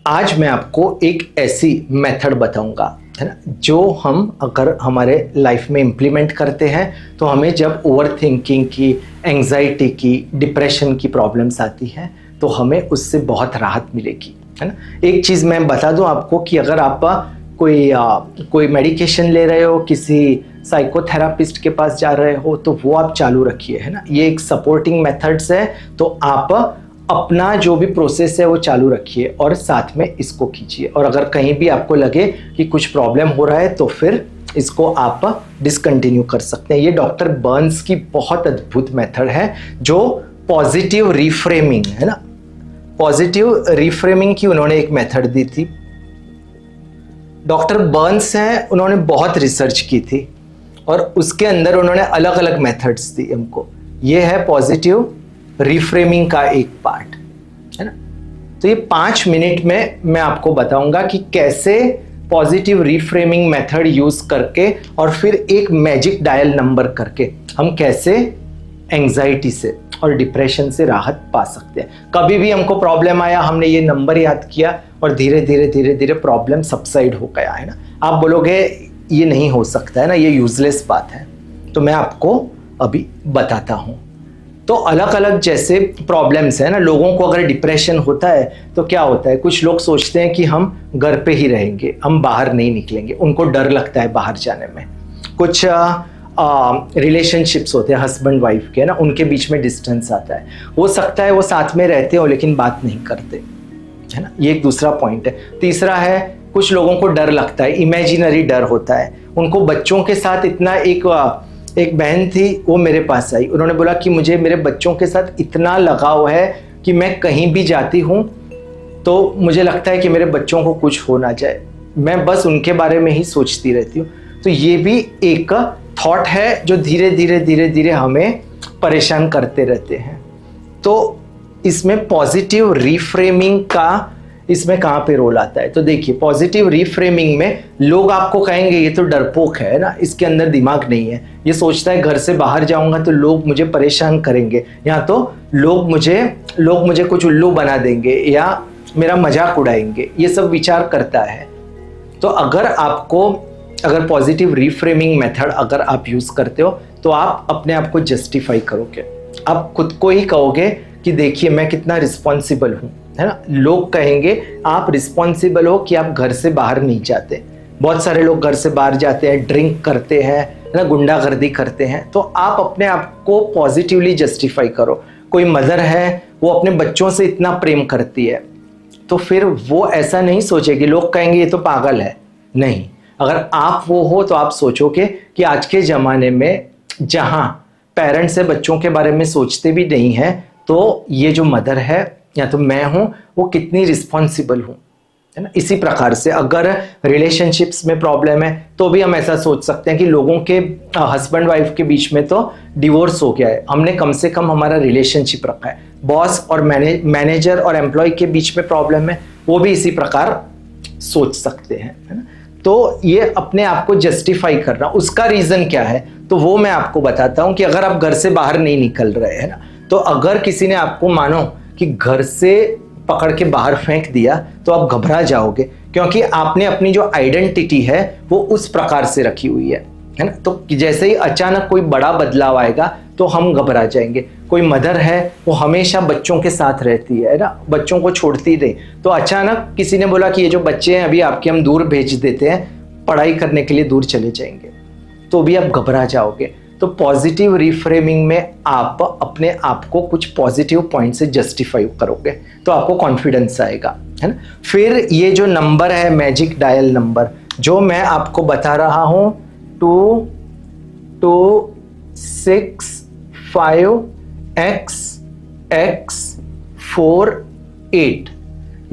आज मैं आपको एक ऐसी मेथड बताऊंगा, है ना, जो हम अगर हमारे लाइफ में इम्प्लीमेंट करते हैं तो हमें जब ओवर थिंकिंग की, एंजाइटी की, डिप्रेशन की प्रॉब्लम्स आती हैं तो हमें उससे बहुत राहत मिलेगी, है ना। एक चीज़ मैं बता दूं आपको कि अगर आप कोई मेडिकेशन ले रहे हो, किसी साइकोथेरापिस्ट के पास जा रहे हो, तो वो आप चालू रखिए, है ना। ये एक सपोर्टिंग मेथड्स है, तो आप अपना जो भी प्रोसेस है वो चालू रखिए और साथ में इसको कीजिए। और अगर कहीं भी आपको लगे कि कुछ प्रॉब्लम हो रहा है तो फिर इसको आप डिसकंटिन्यू कर सकते हैं। ये डॉक्टर बर्न्स की बहुत अद्भुत मेथड है जो पॉजिटिव रिफ्रेमिंग, है ना, पॉजिटिव रिफ्रेमिंग की उन्होंने एक मेथड दी थी। डॉक्टर बर्न्स हैं, उन्होंने बहुत रिसर्च की थी और उसके अंदर उन्होंने अलग अलग मेथड्स दी हमको। ये है पॉजिटिव रिफ्रेमिंग का एक पार्ट, है ना। तो ये 5 मिनट में मैं आपको बताऊंगा कि कैसे पॉजिटिव रिफ्रेमिंग मेथड यूज करके और फिर एक मैजिक डायल नंबर करके हम कैसे एंजाइटी से और डिप्रेशन से राहत पा सकते हैं। कभी भी हमको प्रॉब्लम आया, हमने ये नंबर याद किया और धीरे धीरे धीरे धीरे प्रॉब्लम सबसाइड हो गया, है ना। आप बोलोगे ये नहीं हो सकता, है ना, ये यूजलेस बात है। तो मैं आपको अभी बताता हूं। तो अलग अलग जैसे प्रॉब्लम्स है ना, लोगों को अगर डिप्रेशन होता है तो क्या होता है, कुछ लोग सोचते हैं कि हम घर पे ही रहेंगे, हम बाहर नहीं निकलेंगे, उनको डर लगता है बाहर जाने में। कुछ रिलेशनशिप्स होते हैं हस्बैंड वाइफ के, ना, उनके बीच में डिस्टेंस आता है। हो सकता है वो साथ में रहते हो लेकिन बात नहीं करते, है ना। ये एक दूसरा पॉइंट है। तीसरा है, कुछ लोगों को डर लगता है, इमेजिनरी डर होता है उनको बच्चों के साथ। इतना एक बहन थी, वो मेरे पास आई, उन्होंने बोला कि मुझे मेरे बच्चों के साथ इतना लगाव है कि मैं कहीं भी जाती हूँ तो मुझे लगता है कि मेरे बच्चों को कुछ हो ना जाए, मैं बस उनके बारे में ही सोचती रहती हूँ। तो ये भी एक थॉट है जो धीरे धीरे धीरे धीरे हमें परेशान करते रहते हैं। तो इसमें पॉजिटिव रिफ्रेमिंग का इसमें कहाँ पे रोल आता है, तो देखिए, पॉजिटिव रिफ्रेमिंग में लोग आपको कहेंगे ये तो डरपोक है ना, इसके अंदर दिमाग नहीं है, ये सोचता है घर से बाहर जाऊंगा तो लोग मुझे परेशान करेंगे, या तो लोग मुझे कुछ उल्लू बना देंगे या मेरा मजाक उड़ाएंगे, ये सब विचार करता है। तो अगर पॉजिटिव रिफ्रेमिंग मेथड अगर आप यूज करते हो तो आप अपने आप को जस्टिफाई करोगे, आप खुद को ही कहोगे कि देखिए मैं कितना रिस्पॉन्सिबल हूँ, है ना। लोग कहेंगे आप रिस्पॉन्सिबल हो कि आप घर से बाहर नहीं जाते। बहुत सारे लोग घर से बाहर जाते हैं, ड्रिंक करते हैं, है ना, गुंडागर्दी करते हैं। तो आप अपने आप को पॉजिटिवली जस्टिफाई करो। कोई मदर है, वो अपने बच्चों से इतना प्रेम करती है, तो फिर वो ऐसा नहीं सोचेगी लोग कहेंगे ये तो पागल है, नहीं। अगर आप वो हो तो आप सोचोगे कि आज के ज़माने में जहाँ पेरेंट्स से बच्चों के बारे में सोचते भी नहीं हैं, तो ये जो मदर है या तो मैं हूँ, वो कितनी रिस्पॉन्सिबल हूँ, है ना। इसी प्रकार से अगर रिलेशनशिप्स में प्रॉब्लम है तो भी हम ऐसा सोच सकते हैं कि लोगों के हस्बैंड वाइफ के बीच में तो डिवोर्स हो गया है, हमने कम से कम हमारा रिलेशनशिप रखा है। बॉस और मैनेजर और एम्प्लॉय के बीच में प्रॉब्लम है, वो भी इसी प्रकार सोच सकते हैं, है ना। तो ये अपने आप को जस्टिफाई करना, उसका रीजन क्या है तो वो मैं आपको बताता हूँ। कि अगर आप घर से बाहर नहीं निकल रहे, है ना, तो अगर किसी ने आपको मानो कि घर से पकड़ के बाहर फेंक दिया तो आप घबरा जाओगे, क्योंकि आपने अपनी जो आइडेंटिटी है वो उस प्रकार से रखी हुई है ना। तो जैसे ही अचानक कोई बड़ा बदलाव आएगा तो हम घबरा जाएंगे। कोई मदर है, वो हमेशा बच्चों के साथ रहती है ना, बच्चों को छोड़ती नहीं, तो अचानक किसी ने बोला कि ये जो बच्चे हैं अभी आपके हम दूर भेज देते हैं, पढ़ाई करने के लिए दूर चले जाएंगे, तो भी आप घबरा जाओगे। तो पॉजिटिव रिफ्रेमिंग में आप अपने आप को कुछ पॉजिटिव पॉइंट से जस्टिफाई करोगे तो आपको कॉन्फिडेंस आएगा, है ना। फिर ये जो नंबर है, मैजिक डायल नंबर, जो मैं आपको बता रहा हूँ, 2265XX48,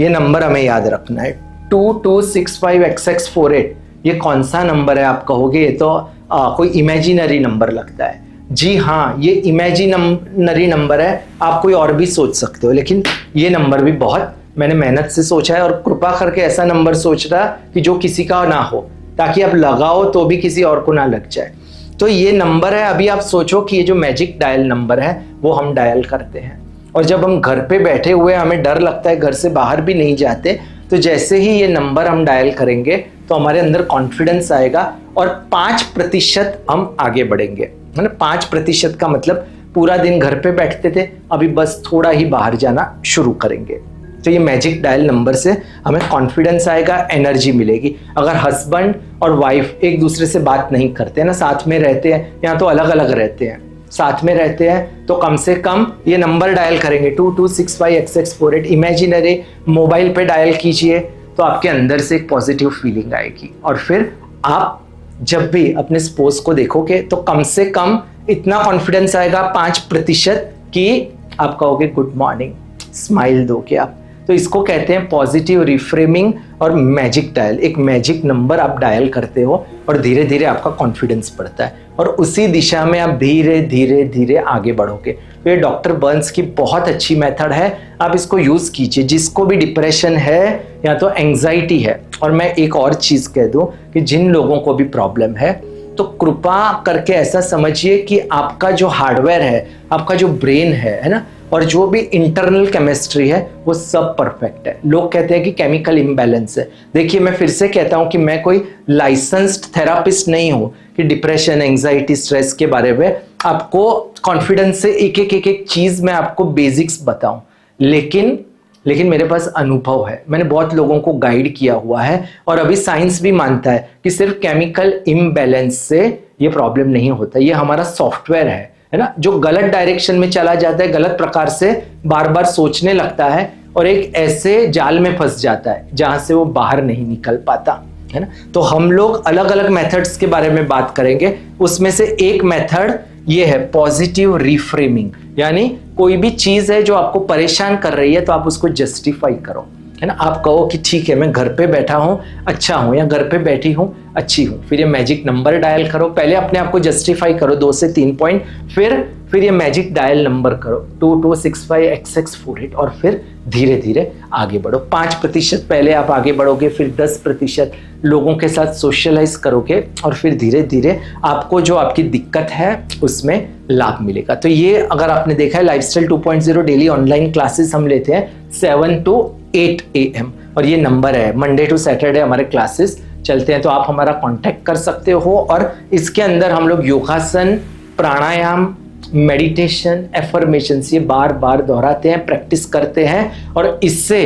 ये नंबर हमें याद रखना है। 2265XX48, ये कौन सा नंबर है आप कहोगे, ये तो कोई इमेजिनरी नंबर लगता है। जी हाँ, ये इमेजिनरी नंबर है, आप कोई और भी सोच सकते हो, लेकिन ये नंबर भी बहुत मैंने मेहनत से सोचा है और कृपा करके ऐसा नंबर सोच रहा कि जो किसी का ना हो, ताकि आप लगाओ तो भी किसी और को ना लग जाए। तो ये नंबर है, अभी आप सोचो कि ये जो मैजिक डायल नंबर है वो हम डायल करते हैं, और जब हम घर पे बैठे हुए हमें डर लगता है, घर से बाहर भी नहीं जाते, तो जैसे ही ये नंबर हम डायल करेंगे तो हमारे अंदर कॉन्फिडेंस आएगा और 5% हम आगे बढ़ेंगे, है ना। 5% का मतलब पूरा दिन घर पे बैठते थे, अभी बस थोड़ा ही बाहर जाना शुरू करेंगे। तो ये मैजिक डायल नंबर से हमें कॉन्फिडेंस आएगा, एनर्जी मिलेगी। अगर हस्बैंड और वाइफ एक दूसरे से बात नहीं करते हैं ना, साथ में रहते हैं या तो अलग अलग रहते हैं, साथ में रहते हैं तो कम से कम ये नंबर डायल करेंगे 2265XX48, इमेजिनरी मोबाइल पे डायल कीजिए तो आपके अंदर से एक पॉजिटिव फीलिंग आएगी। और फिर आप जब भी अपने स्पोर्ट्स को देखोगे तो कम से कम इतना कॉन्फिडेंस आएगा 5% कि आप कहोगे गुड मॉर्निंग, स्माइल दोगे आप। तो इसको कहते हैं पॉजिटिव रिफ्रेमिंग और मैजिक डायल। एक मैजिक नंबर आप डायल करते हो और धीरे धीरे आपका कॉन्फिडेंस बढ़ता है और उसी दिशा में आप धीरे धीरे धीरे आगे बढ़ोगे। तो ये डॉक्टर बर्न्स की बहुत अच्छी मेथड है, आप इसको यूज कीजिए। जिसको भी डिप्रेशन है या तो एंजाइटी है, और मैं एक और चीज कह दूं कि जिन लोगों को भी प्रॉब्लम है तो कृपा करके ऐसा समझिए कि आपका जो हार्डवेयर है, आपका जो ब्रेन है ना, और जो भी इंटरनल केमिस्ट्री है वो सब परफेक्ट है। लोग कहते हैं कि केमिकल इम्बैलेंस है। देखिए मैं फिर से कहता हूं कि मैं कोई लाइसेंस्ड थेरापिस्ट नहीं हूं कि डिप्रेशन, एंजाइटी, स्ट्रेस के बारे में आपको कॉन्फिडेंस से एक चीज मैं आपको बेसिक्स बताऊं, लेकिन मेरे पास अनुभव है, मैंने बहुत लोगों को गाइड किया हुआ है और अभी साइंस भी मानता है कि सिर्फ केमिकल इम्बैलेंस से ये प्रॉब्लम नहीं होता। ये हमारा सॉफ्टवेयर है ना, जो गलत डायरेक्शन में चला जाता है, गलत प्रकार से बार बार सोचने लगता है और एक ऐसे जाल में फंस जाता है जहां से वो बाहर नहीं निकल पाता, है ना। तो हम लोग अलग अलग मेथड्स के बारे में बात करेंगे। उसमें से एक मेथड ये है पॉजिटिव रिफ्रेमिंग, यानी कोई भी चीज है जो आपको परेशान कर रही है तो आप उसको जस्टिफाई करो, है ना। आप कहो कि ठीक है मैं घर पे बैठा हूं अच्छा हूं, या घर पे बैठी हूं अच्छी हूं। फिर ये मैजिक नंबर डायल करो, पहले अपने आप को जस्टिफाई करो 2 से 3 पॉइंट, फिर ये मैजिक डायल नंबर करो 2265XX48 और फिर धीरे धीरे आगे बढ़ो। 5% पहले आप आगे बढ़ोगे, फिर 10% लोगों के साथ सोशलाइज करोगे और फिर धीरे धीरे आपको जो आपकी दिक्कत है उसमें लाभ मिलेगा। तो ये अगर आपने देखा है लाइफस्टाइल 2.0 डेली ऑनलाइन क्लासेस हम लेते हैं 7 to 8 AM और ये नंबर है, मंडे टू सैटरडे हमारे क्लासेस चलते हैं। तो आप हमारा कांटेक्ट कर सकते हो और इसके अंदर हम लोग योगासन, प्राणायाम, मेडिटेशन, एफर्मेशंस ये बार बार दोहराते हैं, प्रैक्टिस करते हैं और इससे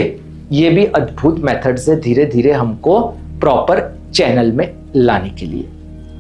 ये भी अद्भुत मेथड से धीरे धीरे हमको प्रॉपर चैनल में लाने के लिए